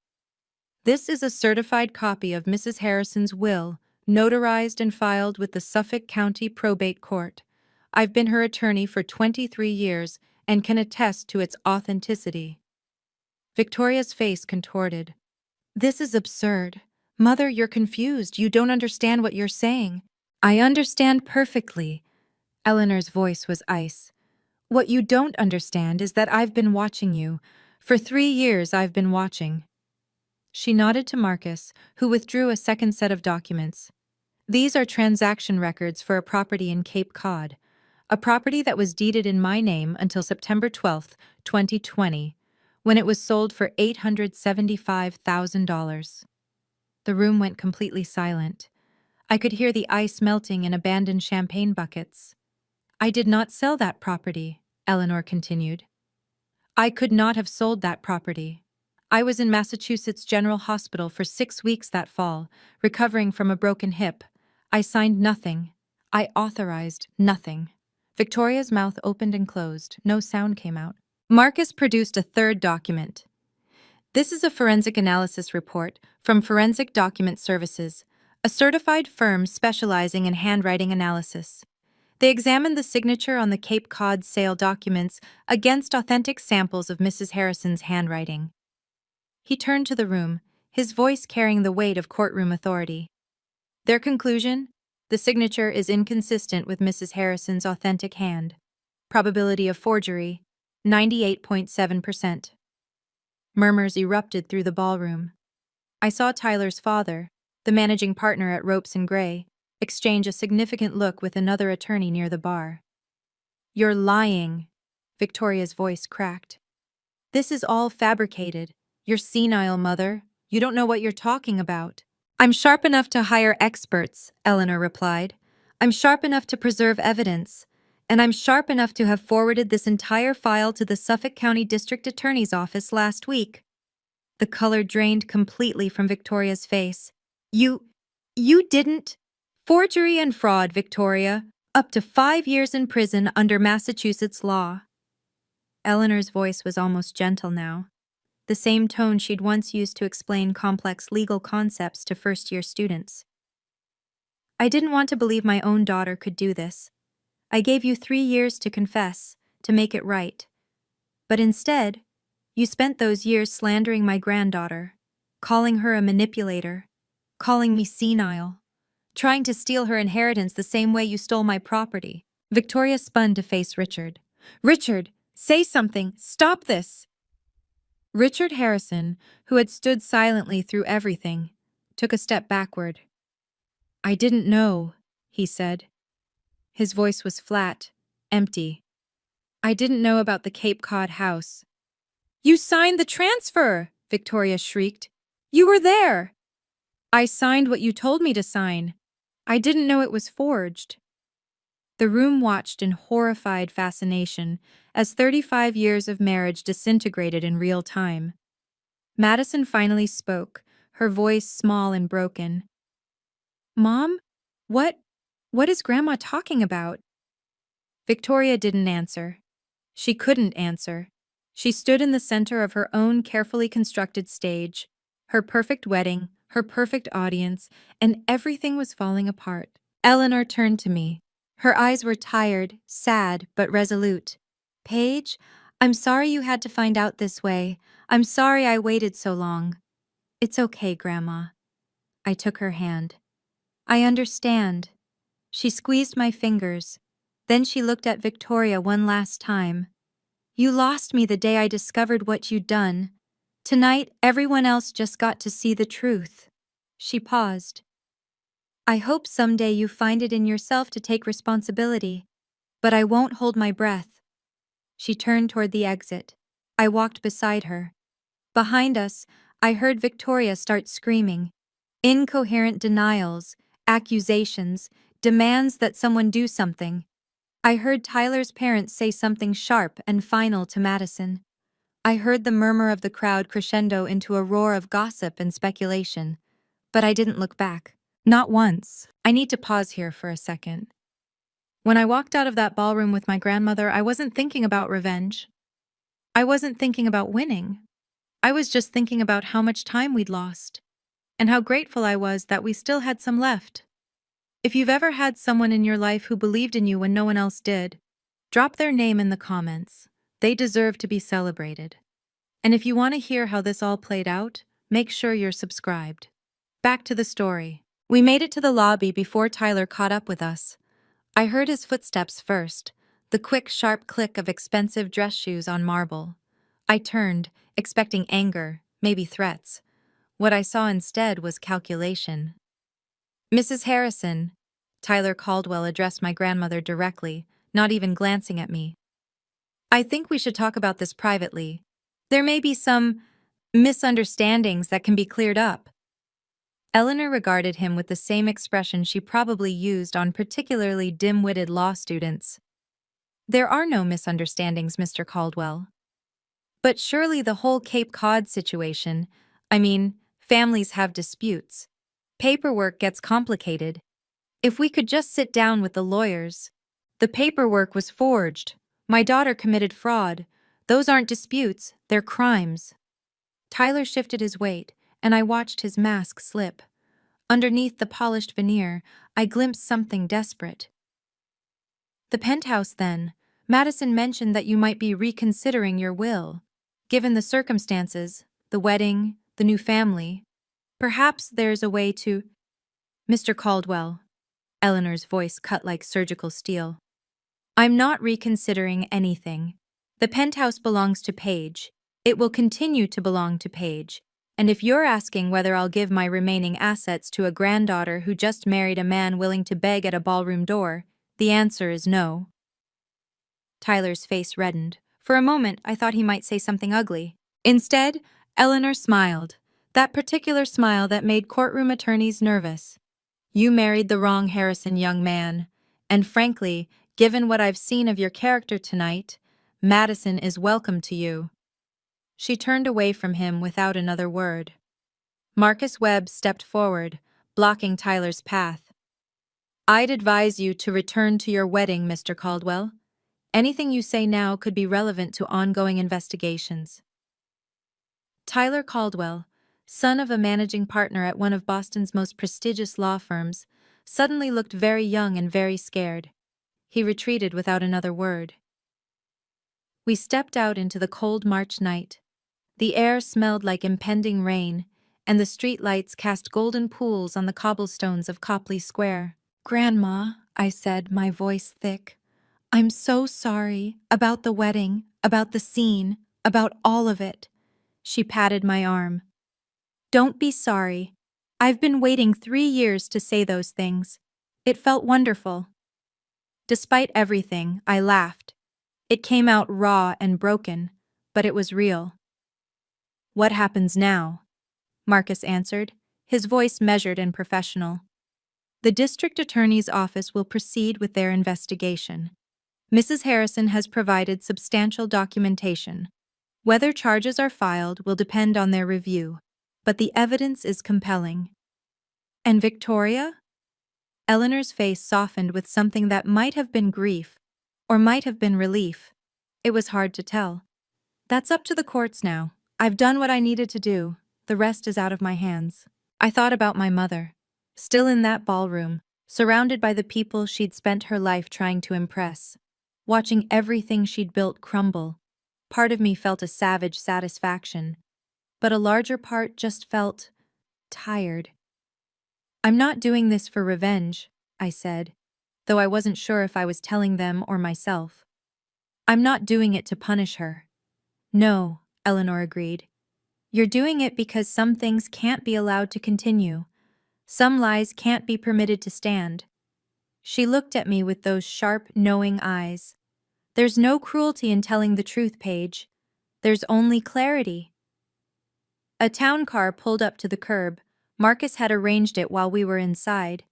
This is a certified copy of Mrs. Harrison's will, notarized and filed with the Suffolk County Probate Court. I've been her attorney for 23 years and can attest to its authenticity. Victoria's face contorted. This is absurd. Mother, you're confused. You don't understand what you're saying. I understand perfectly. Eleanor's voice was ice. What you don't understand is that I've been watching you. For 3 years I've been watching. She nodded to Marcus, who withdrew a second set of documents. These are transaction records for a property in Cape Cod, a property that was deeded in my name until September 12th, 2020, when it was sold for $875,000. The room went completely silent. I could hear the ice melting in abandoned champagne buckets. I did not sell that property, Eleanor continued. I could not have sold that property. I was in Massachusetts General Hospital for 6 weeks that fall, recovering from a broken hip. I signed nothing. I authorized nothing. Victoria's mouth opened and closed. No sound came out. Marcus produced a third document. This is a forensic analysis report from Forensic Document Services, a certified firm specializing in handwriting analysis. They examined the signature on the Cape Cod sale documents against authentic samples of Mrs. Harrison's handwriting. He turned to the room, his voice carrying the weight of courtroom authority. Their conclusion? The signature is inconsistent with Mrs. Harrison's authentic hand. Probability of forgery, 98.7%. Murmurs erupted through the ballroom. I saw Tyler's father, the managing partner at Ropes and Gray, exchange a significant look with another attorney near the bar. You're lying, Victoria's voice cracked. This is all fabricated. You're senile, Mother. You don't know what you're talking about. I'm sharp enough to hire experts, Eleanor replied. I'm sharp enough to preserve evidence. And I'm sharp enough to have forwarded this entire file to the Suffolk County District Attorney's office last week. The color drained completely from Victoria's face. You didn't? Forgery and fraud, Victoria. Up to 5 years in prison under Massachusetts law. Eleanor's voice was almost gentle now, the same tone she'd once used to explain complex legal concepts to first-year students. I didn't want to believe my own daughter could do this. I gave you 3 years to confess, to make it right. But instead, you spent those years slandering my granddaughter, calling her a manipulator, calling me senile, trying to steal her inheritance the same way you stole my property. Victoria spun to face Richard. Richard, say something. Stop this. Richard Harrison, who had stood silently through everything, took a step backward. I didn't know, he said. His voice was flat, empty. I didn't know about the Cape Cod house. You signed the transfer, Victoria shrieked. You were there. I signed what you told me to sign. I didn't know it was forged. The room watched in horrified fascination as 35 years of marriage disintegrated in real time. Madison finally spoke, her voice small and broken. Mom? What is Grandma talking about? Victoria didn't answer. She couldn't answer. She stood in the center of her own carefully constructed stage, her perfect wedding, her perfect audience, and everything was falling apart. Eleanor turned to me. Her eyes were tired, sad, but resolute. Paige, I'm sorry you had to find out this way. I'm sorry I waited so long. It's okay, Grandma. I took her hand. I understand. She squeezed my fingers. Then she looked at Victoria one last time. You lost me the day I discovered what you'd done. Tonight, everyone else just got to see the truth. She paused. I hope someday you find it in yourself to take responsibility, but I won't hold my breath. She turned toward the exit. I walked beside her. Behind us, I heard Victoria start screaming. Incoherent denials, accusations, demands that someone do something. I heard Tyler's parents say something sharp and final to Madison. I heard the murmur of the crowd crescendo into a roar of gossip and speculation. But I didn't look back. Not once. I need to pause here for a second. When I walked out of that ballroom with my grandmother, I wasn't thinking about revenge. I wasn't thinking about winning. I was just thinking about how much time we'd lost, and how grateful I was that we still had some left. If you've ever had someone in your life who believed in you when no one else did, drop their name in the comments. They deserve to be celebrated. And if you want to hear how this all played out, make sure you're subscribed. Back to the story. We made it to the lobby before Tyler caught up with us. I heard his footsteps first, the quick, sharp click of expensive dress shoes on marble. I turned, expecting anger, maybe threats. What I saw instead was calculation. Mrs. Harrison, Tyler Caldwell addressed my grandmother directly, not even glancing at me. I think we should talk about this privately. There may be some misunderstandings that can be cleared up. Eleanor regarded him with the same expression she probably used on particularly dim-witted law students. There are no misunderstandings, Mr. Caldwell. But surely the whole Cape Cod situation, families have disputes. Paperwork gets complicated. If we could just sit down with the lawyers. The paperwork was forged. My daughter committed fraud. Those aren't disputes, they're crimes. Tyler shifted his weight, and I watched his mask slip. Underneath the polished veneer, I glimpsed something desperate. The penthouse, then. Madison mentioned that you might be reconsidering your will. Given the circumstances, the wedding, the new family, perhaps there's a way to… Mr. Caldwell. Eleanor's voice cut like surgical steel. I'm not reconsidering anything. The penthouse belongs to Paige. It will continue to belong to Paige. And if you're asking whether I'll give my remaining assets to a granddaughter who just married a man willing to beg at a ballroom door, the answer is no. Tyler's face reddened. For a moment, I thought he might say something ugly. Instead, Eleanor smiled. That particular smile that made courtroom attorneys nervous. You married the wrong Harrison, young man. And frankly, given what I've seen of your character tonight, Madison is welcome to you. She turned away from him without another word. Marcus Webb stepped forward, blocking Tyler's path. I'd advise you to return to your wedding, Mr. Caldwell. Anything you say now could be relevant to ongoing investigations. Tyler Caldwell, son of a managing partner at one of Boston's most prestigious law firms, suddenly looked very young and very scared. He retreated without another word. We stepped out into the cold March night. The air smelled like impending rain, and the street lights cast golden pools on the cobblestones of Copley Square. Grandma, I said, my voice thick, I'm so sorry about the wedding, about the scene, about all of it. She patted my arm. Don't be sorry. I've been waiting 3 years to say those things. It felt wonderful. Despite everything, I laughed. It came out raw and broken, but it was real. What happens now? Marcus answered, his voice measured and professional. The district attorney's office will proceed with their investigation. Mrs. Harrison has provided substantial documentation. Whether charges are filed will depend on their review, but the evidence is compelling. And Victoria? Eleanor's face softened with something that might have been grief, or might have been relief. It was hard to tell. That's up to the courts now. I've done what I needed to do. The rest is out of my hands. I thought about my mother, still in that ballroom, surrounded by the people she'd spent her life trying to impress, watching everything she'd built crumble. Part of me felt a savage satisfaction, but a larger part just felt tired. I'm not doing this for revenge, I said, though I wasn't sure if I was telling them or myself. I'm not doing it to punish her. No, Eleanor agreed. You're doing it because some things can't be allowed to continue. Some lies can't be permitted to stand. She looked at me with those sharp, knowing eyes. There's no cruelty in telling the truth, Paige. There's only clarity. A town car pulled up to the curb, Marcus had arranged it while we were inside.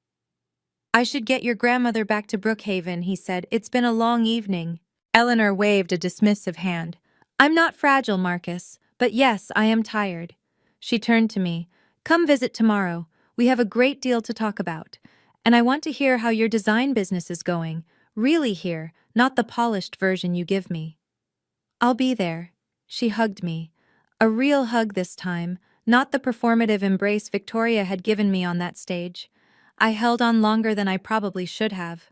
"I should get your grandmother back to Brookhaven," he said. "It's been a long evening." Eleanor waved a dismissive hand. "I'm not fragile, Marcus, but yes, I am tired." She turned to me. "Come visit tomorrow. We have a great deal to talk about. And I want to hear how your design business is going. Really hear, not the polished version you give me." "I'll be there." She hugged me. A real hug this time, not the performative embrace Victoria had given me on that stage. I held on longer than I probably should have.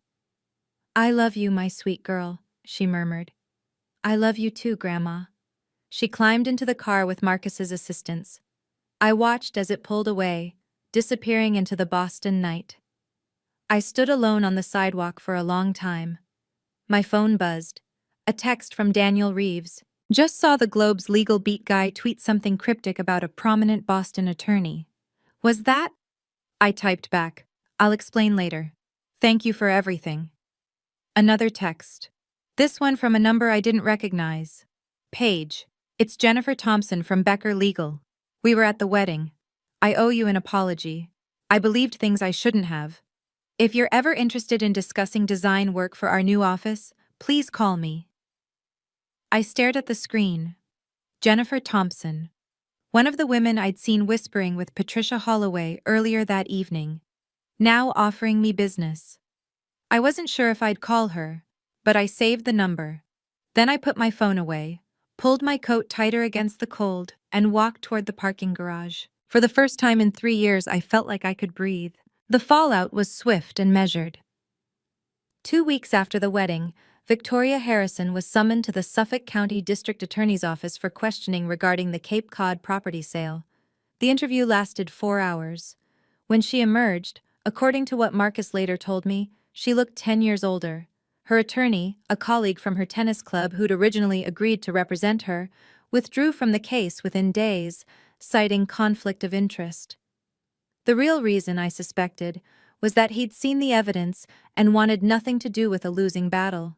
"I love you, my sweet girl," she murmured. "I love you too, Grandma." She climbed into the car with Marcus's assistance. I watched as it pulled away, disappearing into the Boston night. I stood alone on the sidewalk for a long time. My phone buzzed. A text from Daniel Reeves. "Just saw the Globe's legal beat guy tweet something cryptic about a prominent Boston attorney." "Was that?" I typed back. "I'll explain later. Thank you for everything." Another text. This one from a number I didn't recognize. "Paige, it's Jennifer Thompson from Becker Legal. We were at the wedding. I owe you an apology. I believed things I shouldn't have. If you're ever interested in discussing design work for our new office, please call me." I stared at the screen. Jennifer Thompson. One of the women I'd seen whispering with Patricia Holloway earlier that evening. Now offering me business. I wasn't sure if I'd call her, but I saved the number. Then I put my phone away, pulled my coat tighter against the cold, and walked toward the parking garage. For the first time in 3 years, I felt like I could breathe. The fallout was swift and measured. 2 weeks after the wedding, Victoria Harrison was summoned to the Suffolk County District Attorney's Office for questioning regarding the Cape Cod property sale. The interview lasted 4 hours. When she emerged, according to what Marcus later told me, she looked 10 years older. Her attorney, a colleague from her tennis club who'd originally agreed to represent her, withdrew from the case within days, citing conflict of interest. The real reason, I suspected, was that he'd seen the evidence and wanted nothing to do with a losing battle.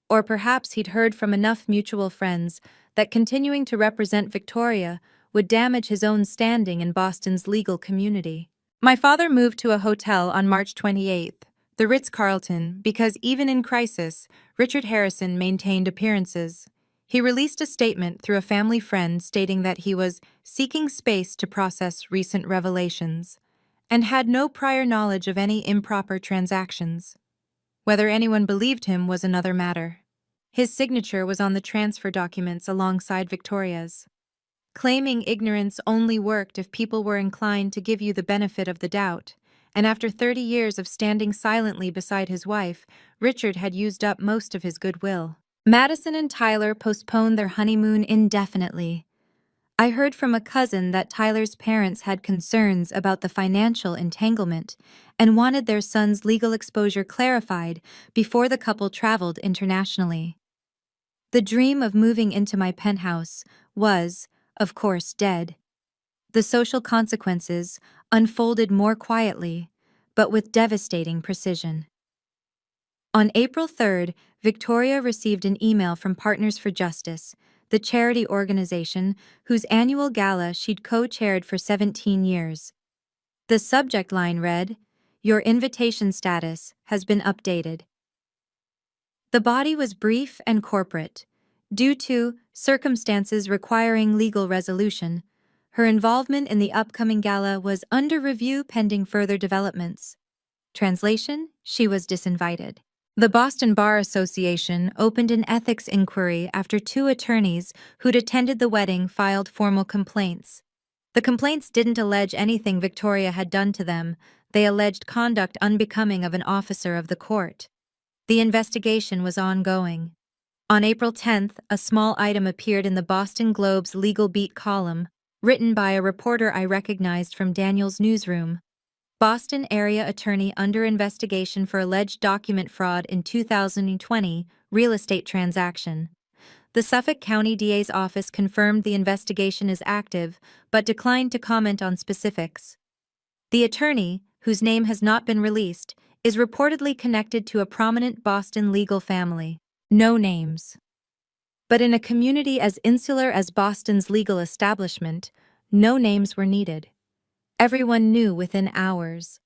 Or perhaps he'd heard from enough mutual friends that continuing to represent Victoria would damage his own standing in Boston's legal community. My father moved to a hotel on March 28th, the Ritz-Carlton, because even in crisis, Richard Harrison maintained appearances. He released a statement through a family friend stating that he was seeking space to process recent revelations and had no prior knowledge of any improper transactions. Whether anyone believed him was another matter. His signature was on the transfer documents alongside Victoria's. Claiming ignorance only worked if people were inclined to give you the benefit of the doubt, and after 30 years of standing silently beside his wife, Richard had used up most of his goodwill. Madison and Tyler postponed their honeymoon indefinitely. I heard from a cousin that Tyler's parents had concerns about the financial entanglement and wanted their son's legal exposure clarified before the couple traveled internationally. The dream of moving into my penthouse was, of course, dead. The social consequences unfolded more quietly, but with devastating precision. On April 3rd, Victoria received an email from Partners for Justice, the charity organization whose annual gala she'd co-chaired for 17 years. The subject line read, "Your invitation status has been updated." The body was brief and corporate. Due to circumstances requiring legal resolution, her involvement in the upcoming gala was under review pending further developments. Translation: she was disinvited. The Boston Bar Association opened an ethics inquiry after 2 attorneys who'd attended the wedding filed formal complaints. The complaints didn't allege anything Victoria had done to them, they alleged conduct unbecoming of an officer of the court. The investigation was ongoing. On April 10th, a small item appeared in the Boston Globe's Legal Beat column, written by a reporter I recognized from Daniel's newsroom. Boston area attorney under investigation for alleged document fraud in 2020 real estate transaction. The Suffolk County DA's office confirmed the investigation is active, but declined to comment on specifics. The attorney, whose name has not been released, is reportedly connected to a prominent Boston legal family. No names. But in a community as insular as Boston's legal establishment, no names were needed. Everyone knew within hours.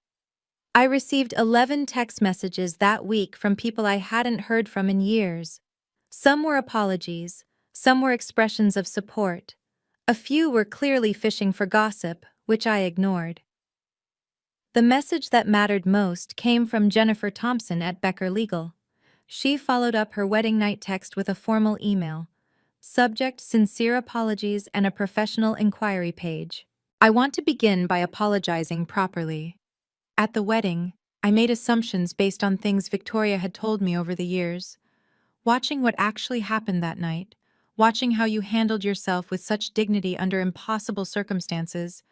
I received 11 text messages that week from people I hadn't heard from in years. Some were apologies, some were expressions of support. A few were clearly fishing for gossip, which I ignored. The message that mattered most came from Jennifer Thompson at Becker Legal. She followed up her wedding night text with a formal email. Subject: sincere apologies and a professional inquiry page. I want to begin by apologizing properly. At the wedding, I made assumptions based on things Victoria had told me over the years. Watching what actually happened that night, watching how you handled yourself with such dignity under impossible circumstances,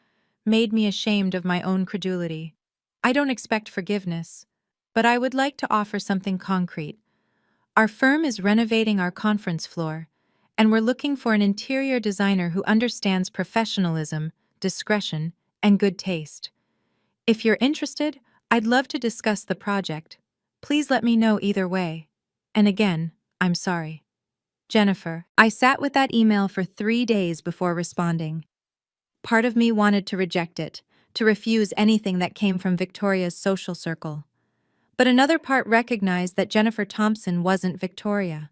made me ashamed of my own credulity. I don't expect forgiveness, but I would like to offer something concrete. Our firm is renovating our conference floor, and we're looking for an interior designer who understands professionalism, discretion, and good taste. If you're interested, I'd love to discuss the project. Please let me know either way. And again, I'm sorry. Jennifer. I sat with that email for 3 days before responding. Part of me wanted to reject it, to refuse anything that came from Victoria's social circle. But another part recognized that Jennifer Thompson wasn't Victoria.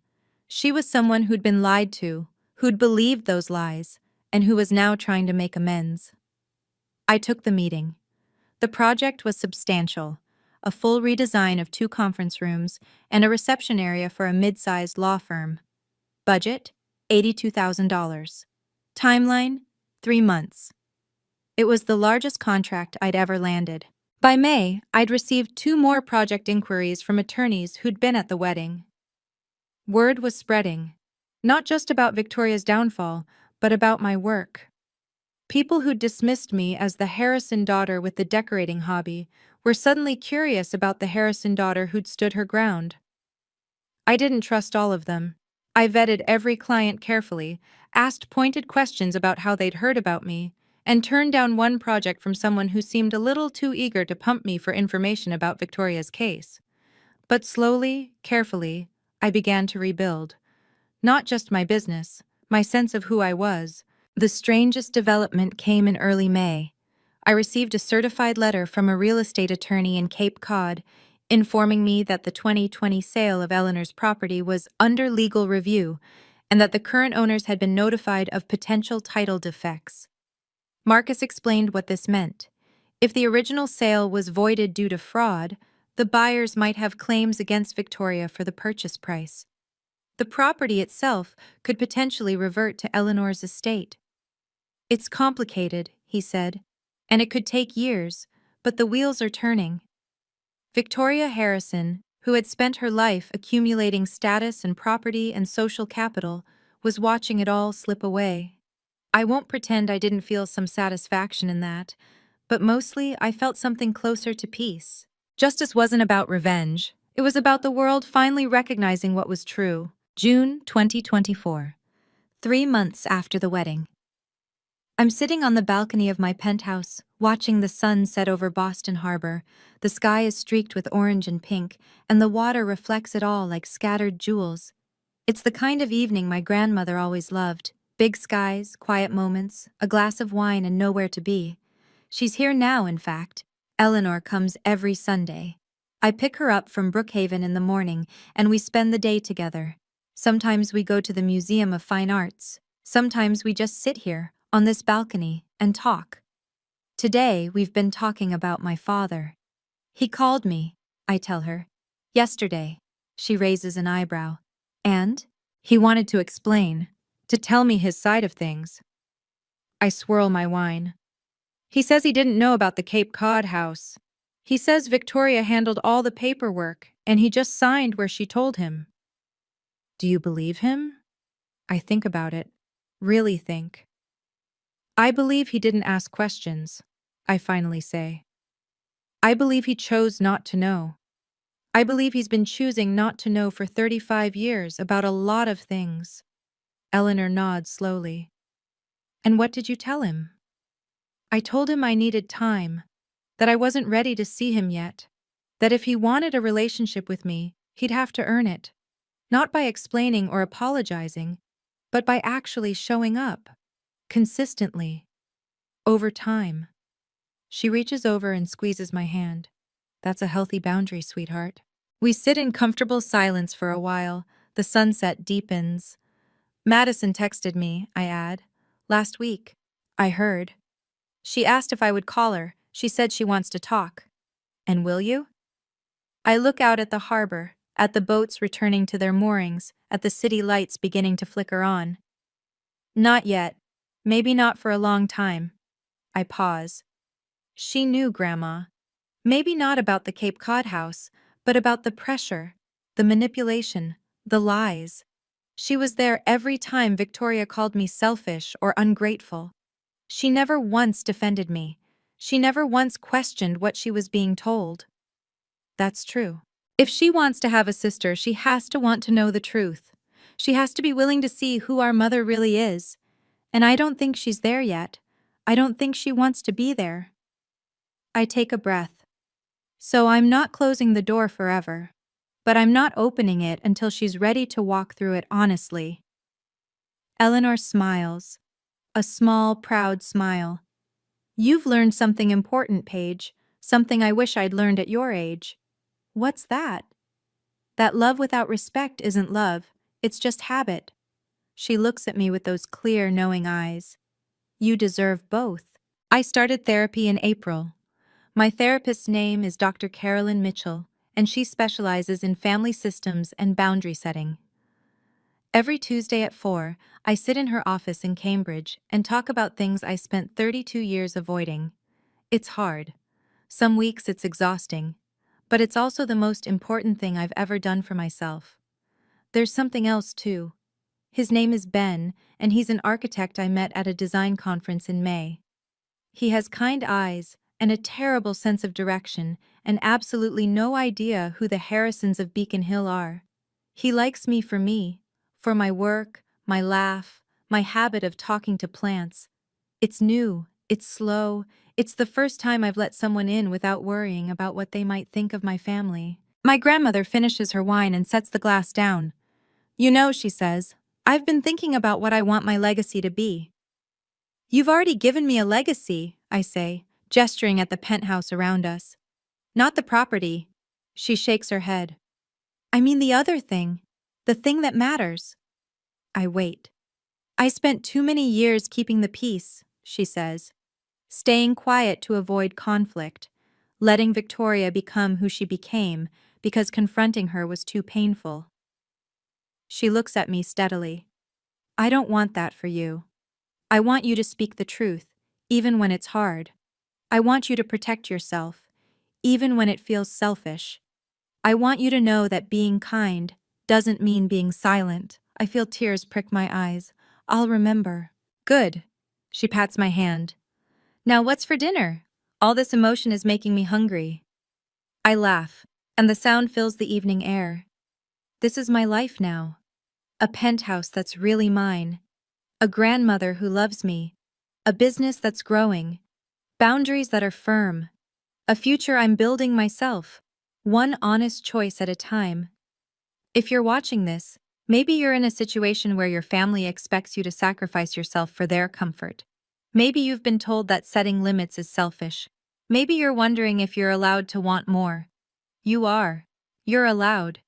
She was someone who'd been lied to, who'd believed those lies, and who was now trying to make amends. I took the meeting. The project was substantial: a full redesign of 2 conference rooms and a reception area for a mid-sized law firm. Budget: $82,000. Timeline: 3 months. It was the largest contract I'd ever landed. By May, I'd received 2 more project inquiries from attorneys who'd been at the wedding. Word was spreading, not just about Victoria's downfall, but about my work. People who dismissed me as the Harrison daughter with the decorating hobby were suddenly curious about the Harrison daughter who'd stood her ground. I didn't trust all of them. I vetted every client carefully, asked pointed questions about how they'd heard about me, and turned down one project from someone who seemed a little too eager to pump me for information about Victoria's case. But slowly, carefully, I began to rebuild. Not just my business, my sense of who I was. The strangest development came in early May. I received a certified letter from a real estate attorney in Cape Cod informing me that the 2020 sale of Eleanor's property was under legal review and that the current owners had been notified of potential title defects. Marcus explained what this meant. If the original sale was voided due to fraud, the buyers might have claims against Victoria for the purchase price. The property itself could potentially revert to Eleanor's estate. It's complicated, he said, and it could take years, but the wheels are turning. Victoria Harrison, who had spent her life accumulating status and property and social capital, was watching it all slip away. I won't pretend I didn't feel some satisfaction in that, but mostly I felt something closer to peace. Justice wasn't about revenge. It was about the world finally recognizing what was true. June 2024. 3 months after the wedding. I'm sitting on the balcony of my penthouse, watching the sun set over Boston Harbor. The sky is streaked with orange and pink, and the water reflects it all like scattered jewels. It's the kind of evening my grandmother always loved. Big skies, quiet moments, a glass of wine, and nowhere to be. She's here now, in fact. Eleanor comes every Sunday. I pick her up from Brookhaven in the morning, and we spend the day together. Sometimes we go to the Museum of Fine Arts. Sometimes we just sit here, on this balcony, and talk. Today, we've been talking about my father. He called me, I tell her. Yesterday. She raises an eyebrow. And? He wanted to explain, to tell me his side of things. I swirl my wine. He says he didn't know about the Cape Cod house. He says Victoria handled all the paperwork, and he just signed where she told him. Do you believe him? I think about it. Really think. I believe he didn't ask questions, I finally say. I believe he chose not to know. I believe he's been choosing not to know for 35 years about a lot of things. Eleanor nods slowly. And what did you tell him? I told him I needed time, that I wasn't ready to see him yet, that if he wanted a relationship with me, he'd have to earn it, not by explaining or apologizing, but by actually showing up, consistently, over time. She reaches over and squeezes my hand. That's a healthy boundary, sweetheart. We sit in comfortable silence for a while. The sunset deepens. Madison texted me, I add. Last week. I heard. She asked if I would call her. She said she wants to talk. And will you? I look out at the harbor, at the boats returning to their moorings, at the city lights beginning to flicker on. Not yet. Maybe not for a long time. I pause. She knew, Grandma. Maybe not about the Cape Cod house, but about the pressure, the manipulation, the lies. She was there every time Victoria called me selfish or ungrateful. She never once defended me. She never once questioned what she was being told. That's true. If she wants to have a sister, she has to want to know the truth. She has to be willing to see who our mother really is. And I don't think she's there yet. I don't think she wants to be there. I take a breath. So I'm not closing the door forever. But I'm not opening it until she's ready to walk through it honestly. Eleanor smiles. A small, proud smile. You've learned something important, Paige. Something I wish I'd learned at your age. What's that? That love without respect isn't love, it's just habit. She looks at me with those clear, knowing eyes. You deserve both. I started therapy in April. My therapist's name is Dr. Carolyn Mitchell, and she specializes in family systems and boundary setting. Every Tuesday at 4, I sit in her office in Cambridge and talk about things I spent 32 years avoiding. It's hard. Some weeks it's exhausting. But it's also the most important thing I've ever done for myself. There's something else, too. His name is Ben, and he's an architect I met at a design conference in May. He has kind eyes and a terrible sense of direction and absolutely no idea who the Harrisons of Beacon Hill are. He likes me, for my work, my laugh, my habit of talking to plants. It's new, it's slow, it's the first time I've let someone in without worrying about what they might think of my family. My grandmother finishes her wine and sets the glass down. You know, she says, I've been thinking about what I want my legacy to be. You've already given me a legacy, I say, gesturing at the penthouse around us. Not the property. She shakes her head. I mean the other thing. The thing that matters. I wait. I spent too many years keeping the peace, she says. Staying quiet to avoid conflict, letting Victoria become who she became because confronting her was too painful. She looks at me steadily. I don't want that for you. I want you to speak the truth, even when it's hard. I want you to protect yourself, even when it feels selfish. I want you to know that being kind doesn't mean being silent. I feel tears prick my eyes. I'll remember. Good. She pats my hand. Now what's for dinner? All this emotion is making me hungry. I laugh, and the sound fills the evening air. This is my life now. A penthouse that's really mine. A grandmother who loves me. A business that's growing. Boundaries that are firm. A future I'm building myself. One honest choice at a time. If you're watching this, maybe you're in a situation where your family expects you to sacrifice yourself for their comfort. Maybe you've been told that setting limits is selfish. Maybe you're wondering if you're allowed to want more. You are. You're allowed.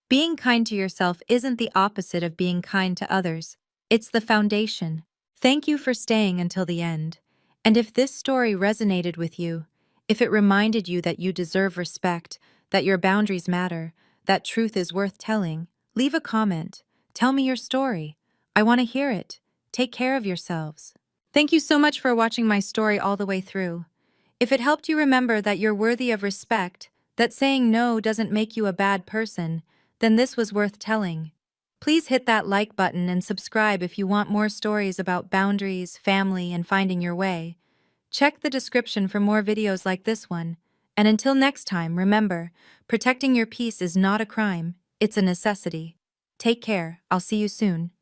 Being kind to yourself isn't the opposite of being kind to others. It's the foundation. Thank you for staying until the end. And if this story resonated with you, if it reminded you that you deserve respect, that your boundaries matter, that truth is worth telling, leave a comment. Tell me your story. I want to hear it. Take care of yourselves. Thank you so much for watching my story all the way through. If it helped you remember that you're worthy of respect, that saying no doesn't make you a bad person, then this was worth telling. Please hit that like button and subscribe if you want more stories about boundaries, family, and finding your way. Check the description for more videos like this one. And until next time, remember, protecting your peace is not a crime, it's a necessity. Take care, I'll see you soon.